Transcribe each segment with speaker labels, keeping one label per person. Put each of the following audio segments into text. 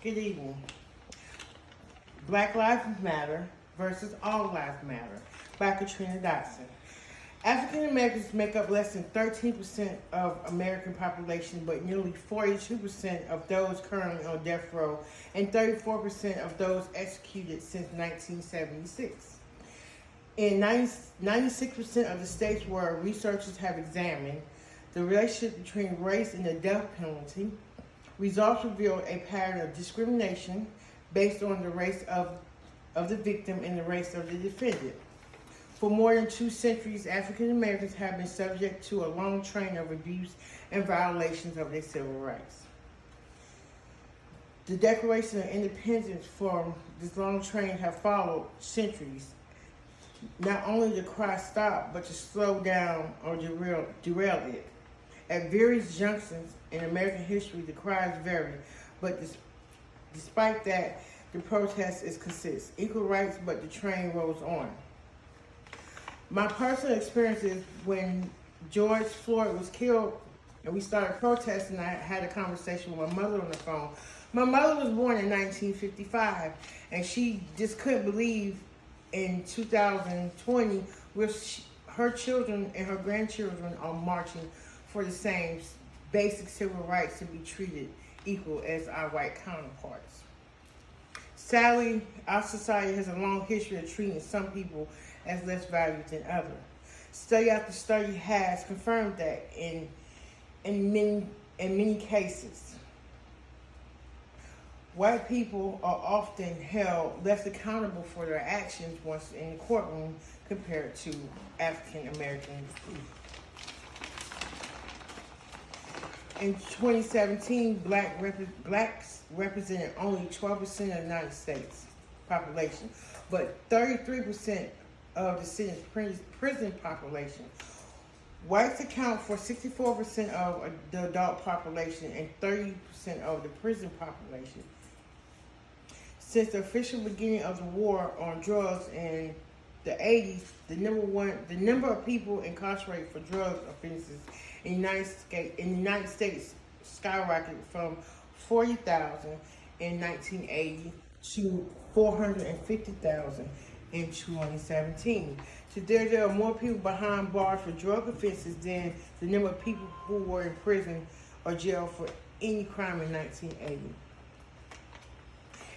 Speaker 1: Good evening. Black Lives Matter versus All Lives Matter by Katrina Dotson. African Americans make up less than 13% of American population, but nearly 42% of those currently on death row and 34% of those executed since 1976. In 96% of the states where researchers have examined the relationship between race and the death penalty, results reveal a pattern of discrimination based on the race of the victim and the race of the defendant. For more than 2 centuries, African Americans have been subject to a long train of abuse and violations of their civil rights. The Declaration of Independence from this long train have followed centuries, not only to cry stop, but to slow down or derail it. At various junctions in American history, the cries vary, but despite that, the protest is consist. Equal rights, but the train rolls on. My personal experience is when George Floyd was killed and we started protesting, I had a conversation with my mother on the phone. My mother was born in 1955, and she just couldn't believe in 2020 with her children and her grandchildren are marching for the same basic civil rights to be treated equal as our white counterparts. Sadly, our society has a long history of treating some people as less valued than others. Study after study has confirmed that in many cases. White people are often held less accountable for their actions once in the courtroom compared to African Americans. In 2017, blacks represented only 12% of the United States population, but 33% of the city's prison population. Whites account for 64% of the adult population and 30% of the prison population. Since the official beginning of the war on drugs in the 80s, the number of people incarcerated for drug offenses in the United States skyrocketed from 40,000 in 1980 to 450,000 in 2017. Today, there are more people behind bars for drug offenses than the number of people who were in prison or jail for any crime in 1980.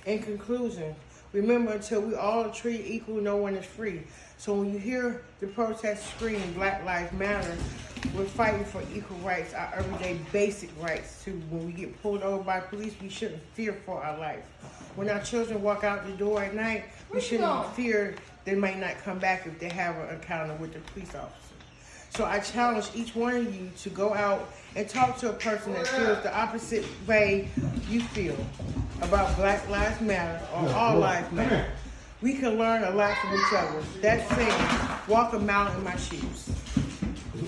Speaker 1: In conclusion, remember, until we all are treated equal, no one is free. So when you hear the protest scream, Black Lives Matter, we're fighting for equal rights, our everyday basic rights too. When we get pulled over by police, we shouldn't fear for our life. When our children walk out the door at night, we shouldn't fear they might not come back if they have an encounter with the police officer. So I challenge each one of you to go out and talk to a person that feels the opposite way you feel about Black Lives Matter or All Lives Matter. We can learn a lot from each other. That saying, walk a mile in my shoes.